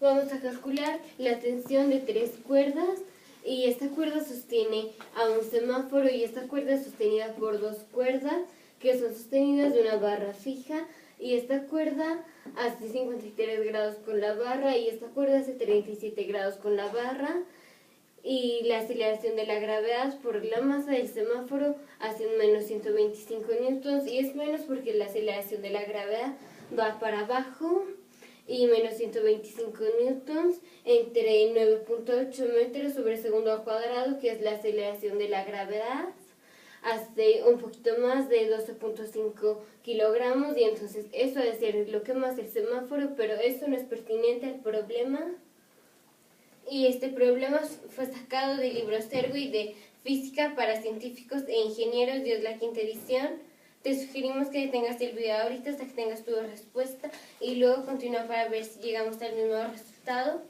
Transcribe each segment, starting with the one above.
Vamos a calcular la tensión de 3 cuerdas y esta cuerda sostiene a un semáforo y esta cuerda es sostenida por 2 cuerdas que son sostenidas de una barra fija y esta cuerda hace 53 grados con la barra y esta cuerda hace 37 grados con la barra. Y la aceleración de la gravedad por la masa del semáforo hace un menos 125 newtons y es menos porque la aceleración de la gravedad va para abajo y menos 125 newtons entre 9.8 metros sobre segundo al cuadrado, que es la aceleración de la gravedad, hace un poquito más de 12.5 kilogramos y entonces eso debe ser lo que más el semáforo, pero eso no es pertinente al problema. Y este problema fue sacado del libro Serwi de Física para Científicos e Ingenieros, y es la 5ª edición. Te sugerimos que detengas el video ahorita hasta que tengas tu respuesta y luego continúa para ver si llegamos al mismo resultado.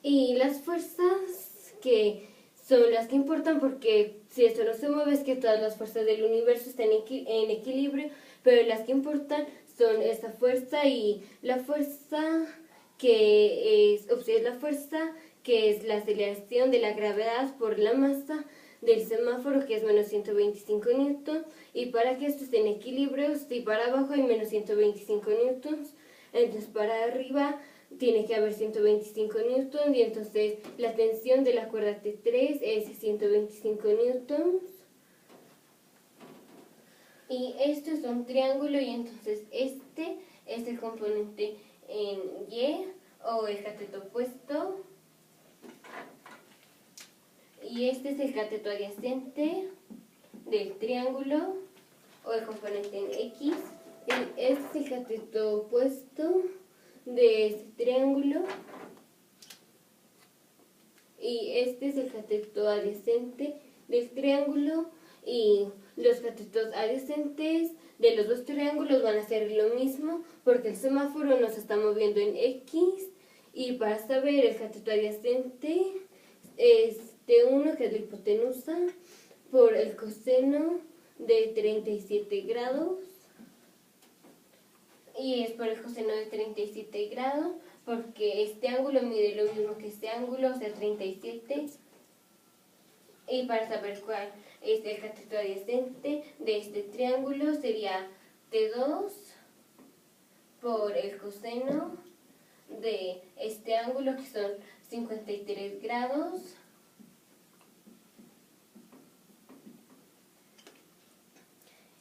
Y las fuerzas que son las que importan, porque si esto no se mueve es que todas las fuerzas del universo están en equilibrio, pero las que importan son esta fuerza y la fuerza que es la aceleración de la gravedad por la masa del semáforo, que es menos 125 newtons, y para que esto esté en equilibrio, si para abajo hay menos 125 newtons, entonces para arriba tiene que haber 125 newtons y entonces la tensión de la cuerda T3 es 125 newtons. Y esto es un triángulo y entonces este es el componente en Y o el cateto opuesto. Y este es el cateto adyacente del triángulo o el componente en X. Y este es el cateto opuesto de este triángulo y este es el cateto adyacente del triángulo, y los catetos adyacentes de los dos triángulos van a ser lo mismo porque el semáforo nos está moviendo en X, y para saber el cateto adyacente es T1, que es la hipotenusa, por el coseno de 37 grados. Y es por el coseno de 37 grados, porque este ángulo mide lo mismo que este ángulo, o sea 37. Y para saber cuál es el cateto adyacente de este triángulo sería T2 por el coseno de este ángulo, que son 53 grados.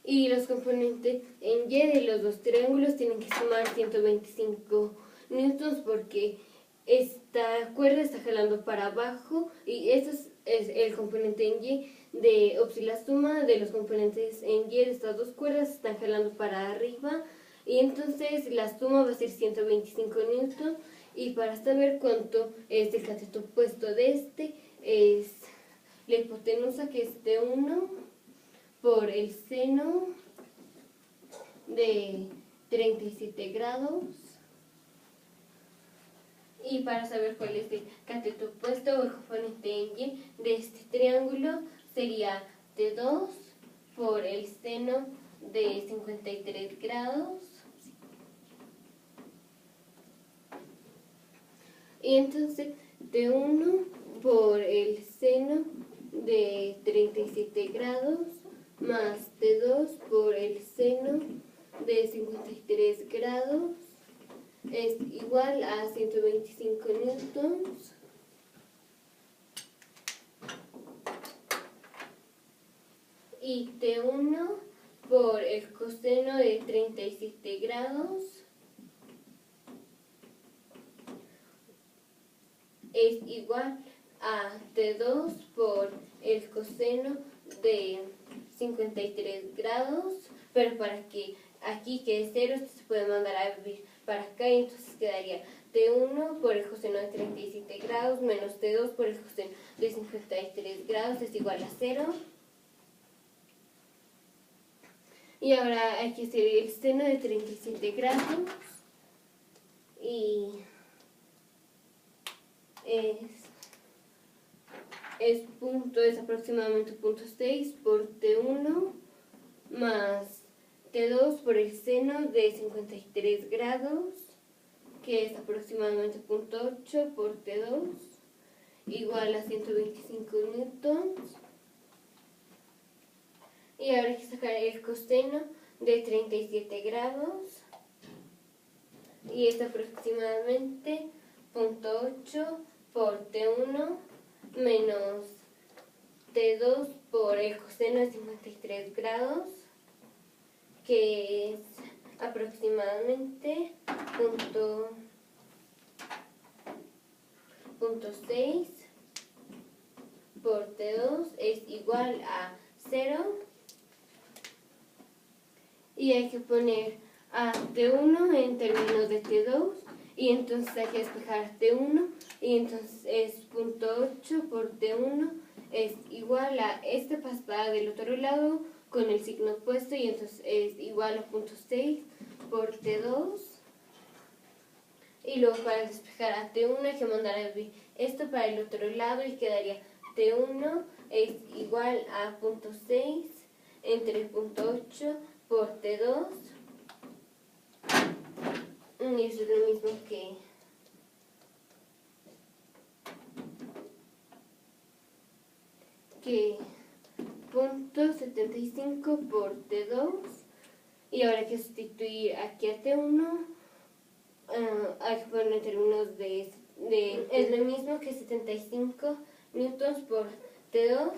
Y los componentes en Y de los dos triángulos tienen que sumar 125 newtons porque esta cuerda está jalando para abajo, y este es el componente en Y la suma de los componentes en Y de estas dos cuerdas están jalando para arriba, y entonces la suma va a ser 125 newtons. Y para saber cuánto es el cateto opuesto de este, es la hipotenusa, que es T1 por el seno de 37 grados. Y para saber cuál es el cateto opuesto o el componente en Y de este triángulo sería T2 por el seno de 53 grados. Y entonces T1 por el seno de 37 grados más T2 por el seno de 53 grados es igual a 125 newtons. Y T1 por el coseno de 37 grados es igual a T2 por el coseno de 53 grados, pero para que aquí quede 0, esto se puede mandar a vivir para acá, y entonces quedaría T1 por el coseno de 37 grados menos T2 por el coseno de 53 grados es igual a 0. Y ahora hay que hacer el seno de 37 grados, y es aproximadamente 0.6 por T1 por el seno de 53 grados, que es aproximadamente 0.8 por T2, igual a 125 newtons. Y ahora hay que sacar el coseno de 37 grados, y es aproximadamente 0.8 por T1 menos T2 por el coseno de 53 grados, que es aproximadamente 0.6 por T2 es igual a 0. Y hay que poner a T1 en términos de T2, y entonces hay que despejar T1, y entonces es 0.8 por T1 es igual a este pasada del otro lado con el signo opuesto, y entonces es igual a 0.6 por T2. Y luego para despejar a T1 hay que mandar esto para el otro lado, y quedaría T1 es igual a 0.6 entre 0.8 por T2. Y eso es lo mismo que que 0.75 por T2. Y ahora hay que sustituir aquí a T1. Hay que ponerlo en términos de es lo mismo que 75 newtons por T2.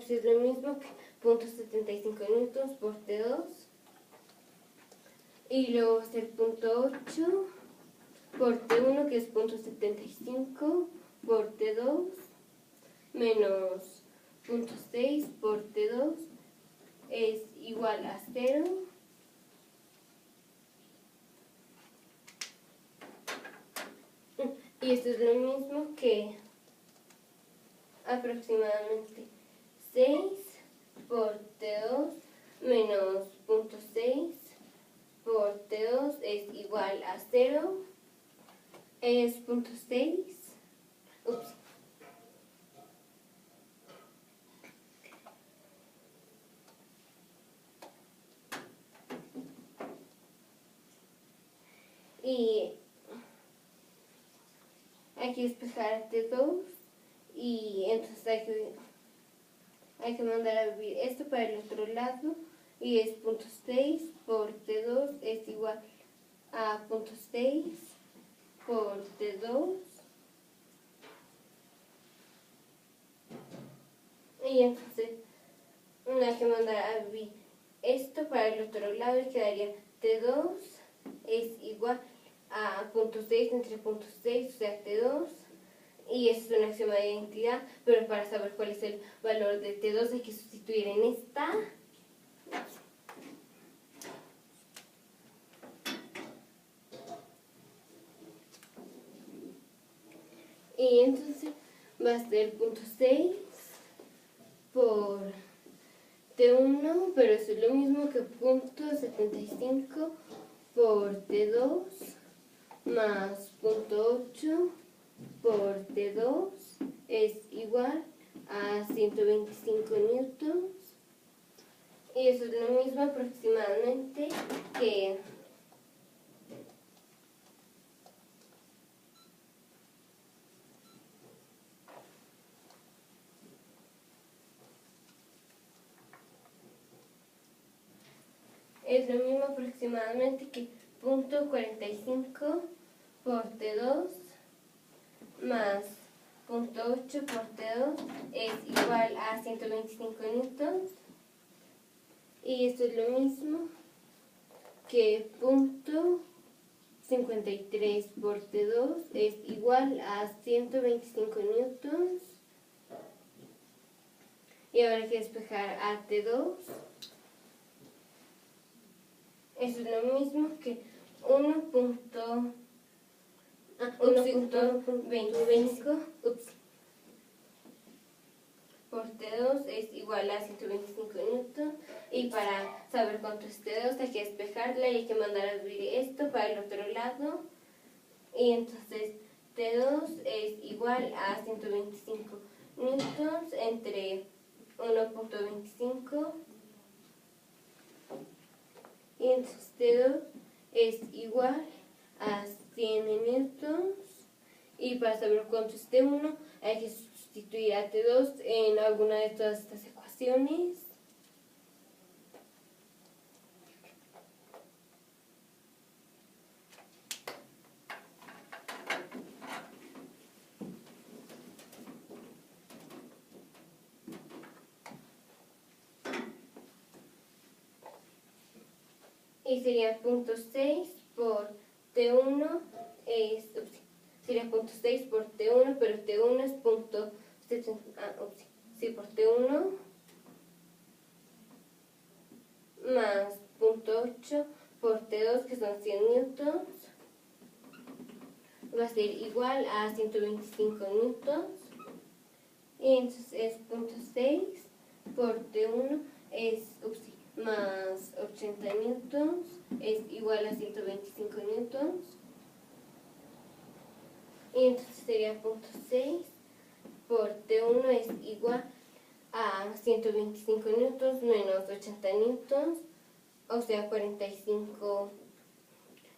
Es lo mismo que 0.75 newtons por T2. Y luego va a ser 0.8 por T1, que es 0.75 por T2, menos 0.6 por T2 es igual a 0. Y esto es lo mismo que aproximadamente 6 por T2 menos 0.6 por T2 es igual a 0. Es 0.6. Ups. Y hay que despejar T2, y entonces hay que mandar a vivir esto para el otro lado, y es 0.6 por T2 es igual a 0.6 por T2. Y entonces hay que mandar a vivir esto para el otro lado, y quedaría T2 es igual a 0.6 entre 0.6, o sea, T2. Y eso es un axioma de identidad, pero para saber cuál es el valor de T2 hay que sustituir en esta. Y entonces va a ser 0.6 por T1, pero eso es lo mismo que 0.75 por T2 más 0.8 por T2 es igual a 125 newtons. Y eso es lo mismo aproximadamente que es lo mismo aproximadamente que 0.45 por T2 más 0.8 por T2 es igual a 125 newtons. Y esto es lo mismo que 0.53 por T2 es igual a 125 newtons. Y ahora hay que despejar a T2. Eso es lo mismo que 1.25 por T2 es igual a 125 newtons. Y para saber cuánto es T2 hay que despejarla, y hay que mandar a abrir esto para el otro lado. y entonces T2 es igual a 125 newtons entre 1.25 y entonces T2 es igual a 100 newtons y para saber cuánto es T1 hay que sustituir a T2 en alguna de todas estas ecuaciones. Y sería 0.6 por T1 sería 0.6 por T1, pero T1 es por T1 más 0.8 por T2, que son 100 newtons, va a ser igual a 125 newtons. Y entonces es 0.6 por T1 es más 80 newtons es igual a 125 newtons. Y entonces sería 0.6 por T1 es igual a 125 newtons menos 80 newtons, o sea 45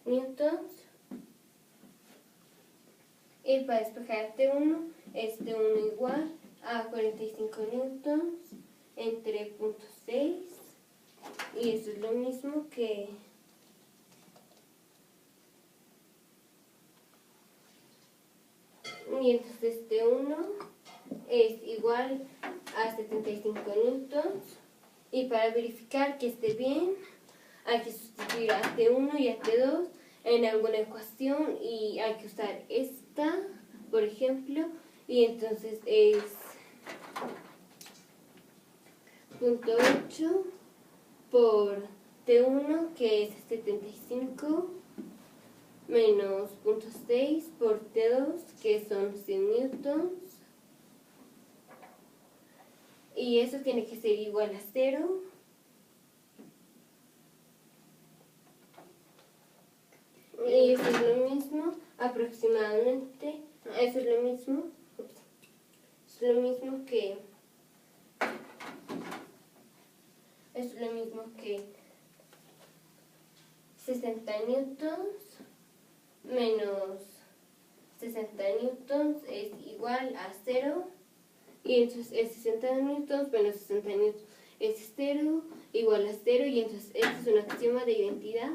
newtons. Y para despejar T1 es T1 igual a 45 newtons entre 0.6 y eso es lo mismo que y entonces T1 es igual a 75 newtons y para verificar que esté bien hay que sustituir a T1 y a T2 en alguna ecuación y hay que usar esta, por ejemplo, y entonces es 0.8 por T1, que es 75, menos 0.6 por T2, que son 100 newtons, y eso tiene que ser igual a 0. Y eso es lo mismo, aproximadamente, eso es lo mismo, es lo mismo que 60 newtons menos 60 newtons es igual a 0. Y entonces es 60 newtons menos 60 newtons es 0, igual a 0. Y entonces esta es un axioma de identidad.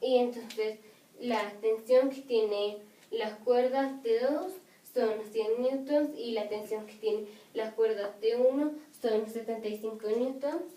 Y entonces la tensión que tiene las cuerdas T2 son 100 newtons y la tensión que tiene las cuerdas T1 son 75 newtons.